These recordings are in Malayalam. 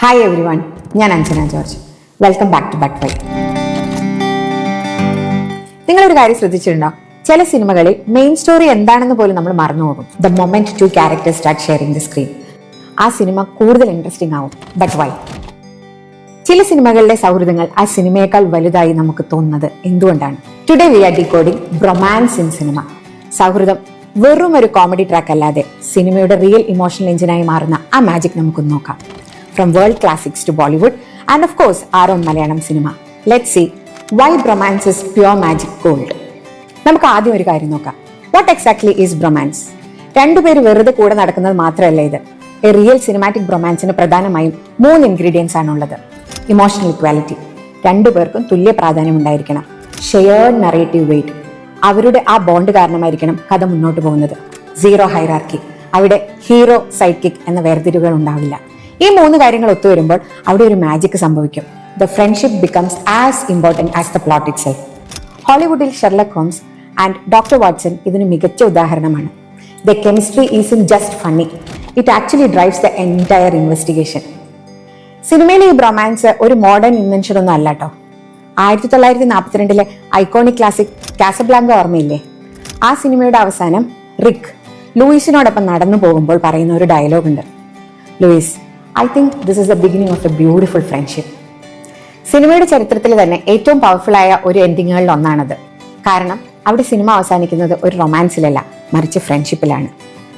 ഹായ് എവരി വൺ, ഞാൻ Anjana George. Welcome back to but why. നിങ്ങളൊരു കാര്യം ശ്രദ്ധിച്ചിട്ടുണ്ടോ? ചില സിനിമകളിൽ മെയിൻ സ്റ്റോറി എന്താണെന്ന് പോലും നമ്മൾ മറന്നുപോകും. The moment two characters start sharing the screen, ആ സിനിമ കൂടുതൽ ഇൻട്രസ്റ്റിംഗ് ആവും. But why? ചില സിനിമകളിലെ സൗഹൃദങ്ങൾ ആ സിനിമയേക്കാൾ വലുതായി നമുക്ക് തോന്നുന്നത് എന്തുകൊണ്ടാണ്? Today we are decoding romance in cinema. സൗഹൃദം വെറും ഒരു കോമഡി ട്രാക്ക് അല്ലാതെ സിനിമയുടെ റിയൽ ഇമോഷണൽ എഞ്ചിനായി മാറുന്ന ആ മാജിക് നമുക്കൊന്ന് നോക്കാം. From world classics to Bollywood and of course our own Malayalam cinema. Let's see why bromance is pure magic gold. നമുക്ക് ആദ്യം ഒരു കാര്യം നോക്കാം. What exactly is bromance? രണ്ടുപേര് വെറുതെ കൂടെ നടക്കുന്നത് മാത്രമല്ല ഇത്. എ റിയൽ സിനിമാറ്റിക് ബ്രൊമാൻസിന് പ്രധാനമായും 3 ഇൻഗ്രീഡിയൻസ് ആണുള്ളത്. ഇമോഷണൽ ഇക്വാലിറ്റി, രണ്ടുപേർക്കും തുല്യ പ്രാധാന്യം ഉണ്ടായിരിക്കണം. ഷെയർഡ് നറേറ്റീവ് വെയിറ്റ്, അവരുടെ ആ ബോണ്ട് കാരണമായിരിക്കണം കഥ മുന്നോട്ട് പോകുന്നത്. സീറോ ഹൈറാർക്കി, അവിടെ ഹീറോ സൈഡ് കിക്ക് എന്ന വേർതിരിവുകൾ ഉണ്ടാവില്ല. ഈ 3 കാര്യങ്ങൾ ഒത്തുവരുമ്പോൾ അവിടെ ഒരു മാജിക് സംഭവിക്കും. The friendship becomes as important as the plot itself. ഹോളിവുഡിൽ Sherlock Holmes and doctor Watson ഇതിന് മികച്ച ഉദാഹരണമാണ്. The chemistry isn't just funny, it actually drives the entire investigation. സിനിമയിലെ ഈ ബ്രൊമാൻസ് ഒരു മോഡേൺ ഇൻവെൻഷൻ ഒന്നും അല്ല കേട്ടോ. 1942 ഐക്കോണിക് ക്ലാസിക് കാസബ്ലാങ്ക ഓർമ്മയില്ലേ? ആ സിനിമയുടെ അവസാനം റിക്ക് ലൂയിസിനോടൊപ്പം നടന്നു പോകുമ്പോൾ പറയുന്ന ഒരു ഡയലോഗ് ഉണ്ട്. Louis, I think this is the beginning of a beautiful friendship. സിനിമയുടെ ചരിത്രത്തിൽ തന്നെ ഏറ്റവും പവർഫുൾ ആയ ഒരു എൻഡിങ്ങുകളിൽ ഒന്നാണത്. കാരണം അവിടെ സിനിമ അവസാനിക്കുന്നത് ഒരു റൊമാൻസിലല്ല, മറിച്ച് ഫ്രണ്ട്ഷിപ്പിലാണ്.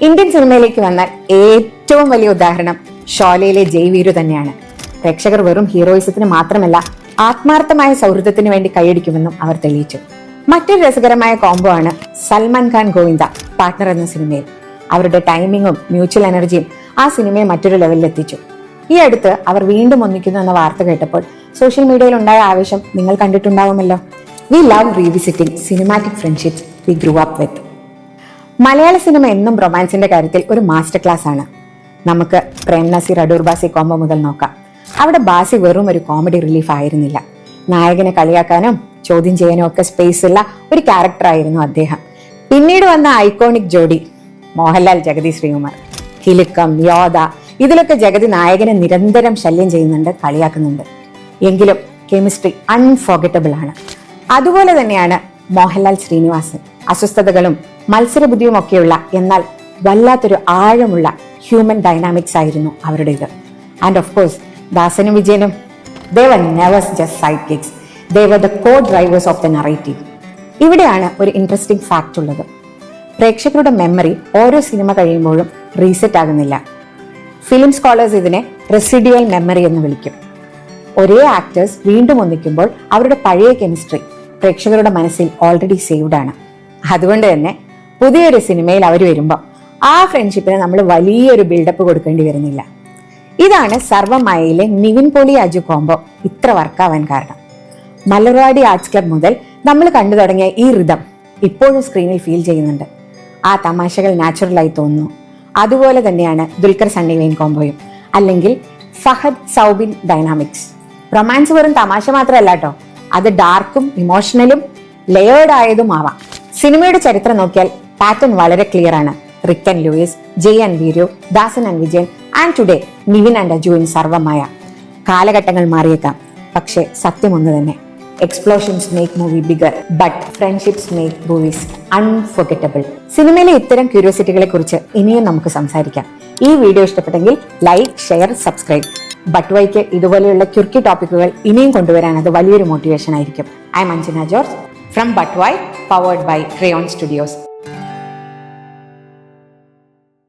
ഇന്ത്യൻ സിനിമയിലേക്ക് വന്നാൽ ഏറ്റവും വലിയ ഉദാഹരണം ഷോലയിലെ ജയ്വീരു തന്നെയാണ്. പ്രേക്ഷകർ വെറും ഹീറോയിസത്തിന് മാത്രമല്ല, ആത്മാർത്ഥമായ സൗഹൃദത്തിന് വേണ്ടി കൈയടിക്കുമെന്നും അവർ തെളിയിച്ചു. മറ്റൊരു രസകരമായ കോംബോ ആണ് സൽമാൻ ഖാൻ ഗോവിന്ദ പാർട്ട്ണർ എന്ന സിനിമയിൽ. അവരുടെ ടൈമിങ്ങും മ്യൂച്വൽ എനർജിയും ആ സിനിമയെ മറ്റൊരു ലെവലിൽ എത്തിച്ചു. ഈ അടുത്ത് അവർ വീണ്ടും ഒന്നിക്കുന്നു എന്ന വാർത്ത കേട്ടപ്പോൾ സോഷ്യൽ മീഡിയയിൽ ഉണ്ടായ ആവേശം നിങ്ങൾ കണ്ടിട്ടുണ്ടാവുമല്ലോ. We love revisiting cinematic friendships we grew up with. മലയാള സിനിമ എന്നും റൊമാൻസിന്റെ കാര്യത്തിൽ ഒരു മാസ്റ്റർ ക്ലാസ് ആണ്. നമുക്ക് പ്രേം നസീർ അടൂർ ബാസി കോംബോ മുതൽ നോക്കാം. അവിടെ ബാസി വെറും ഒരു കോമഡി റിലീഫ് ആയിരുന്നില്ല. നായകനെ കളിയാക്കാനും ചോദ്യം ചെയ്യാനും ഒക്കെ സ്പേസ് ഉള്ള ഒരു ക്യാരക്ടർ ആയിരുന്നു അദ്ദേഹം. പിന്നീട് വന്ന ഐക്കോണിക് ജോഡി മോഹൻലാൽ ജഗതി ശ്രീകുമാർ, കിലുക്കം, യോധ, ഇതിലൊക്കെ ജഗതി നായകനെ നിരന്തരം ശല്യം ചെയ്യുന്നുണ്ട്, കളിയാക്കുന്നുണ്ട്. എങ്കിലും കെമിസ്ട്രി അൺഫോർഗറ്റബിൾ ആണ്. അതുപോലെ തന്നെയാണ് മോഹൻലാൽ ശ്രീനിവാസൻ. അസ്വസ്ഥതകളും മത്സരബുദ്ധിയും ഒക്കെയുള്ള എന്നാൽ വല്ലാത്തൊരു ആഴമുള്ള ഹ്യൂമൻ ഡൈനാമിക്സ് ആയിരുന്നു അവരുടേത്. ആൻഡ് ഓഫ് കോഴ്സ് ദാസനും വിജയനും, they were never just sidekicks, they were the co-drivers of the narrative. ഇവിടെയാണ് ഒരു ഇൻട്രസ്റ്റിംഗ് ഫാക്ട് ഉള്ളത്. പ്രേക്ഷകരുടെ മെമ്മറി ഓരോ സിനിമ കഴിയുമ്പോഴും റീസെറ്റ് ആകുന്നില്ല. ഫിലിം സ്കോളേഴ്സ് ഇതിനെ റെസിഡ്യുവൽ മെമ്മറി എന്ന് വിളിക്കും. ഒരേ ആക്ടേഴ്സ് വീണ്ടും ഒന്നിക്കുമ്പോൾ അവരുടെ പഴയ കെമിസ്ട്രി പ്രേക്ഷകരുടെ മനസ്സിൽ ഓൾറെഡി സേവ്ഡ് ആണ്. അതുകൊണ്ട് തന്നെ പുതിയൊരു സിനിമയിൽ അവർ വരുമ്പോൾ ആ ഫ്രണ്ട്ഷിപ്പിന് നമ്മൾ വലിയൊരു ബിൽഡപ്പ് കൊടുക്കേണ്ടി വരുന്നില്ല. ഇതാണ് സർവമായയിലെ നിവിൻ പോളി അജു കോംബോ ഇത്ര വർക്കാവാൻ കാരണം. മലർവാടി ആർട്സ് ക്ലബ് മുതൽ നമ്മൾ കണ്ടു തുടങ്ങിയ ഈ റിതം ഇപ്പോഴും സ്ക്രീനിൽ ഫീൽ ചെയ്യുന്നുണ്ട്. ആ തമാശകൾ നാച്ചുറലായി തോന്നുന്നു. അതുപോലെ തന്നെയാണ് ദുൽഖർ സണ്ണി വെയിൻ കോംബോയും, അല്ലെങ്കിൽ ഫഹദ് സൗബിൻ ഡൈനാമിക്സ്. റൊമാൻസ് വെറും തമാശ മാത്രമല്ല കേട്ടോ, അത് ഡാർക്കും ഇമോഷണലും ലെയേർഡ് ആയതും ആവാം. സിനിമയുടെ ചരിത്രം നോക്കിയാൽ പാറ്റേൺ വളരെ ക്ലിയർ ആണ്. Rick and Louis, Jai and Veeru, Dasan and Vijayan, and today Nivin and Aju in Sarvam Maya. കാലഘട്ടങ്ങൾ മാറിയേക്കാം, പക്ഷേ സത്യം ഒന്ന് തന്നെ. Explosions make movie bigger, but friendships make movies unforgettable. സിനിമയിലെ ഇത്തരം ക്യൂരിയോസിറ്റികളെ കുറിച്ച് ഇനിയും നമുക്ക് സംസാരിക്കാം. ഈ വീഡിയോ ഇഷ്ടപ്പെട്ടെങ്കിൽ ലൈക്ക്, ഷെയർ, സബ്സ്ക്രൈബ്. ബട്ട് വൈക്ക് ഇതുപോലെയുള്ള ക്യുർക്കി ടോപ്പിക്കുകൾ ഇനിയും കൊണ്ടുവരാൻ അത് വലിയൊരു മോട്ടിവേഷൻ ആയിരിക്കും. I am Anjana George from but why, powered by Crayon studios.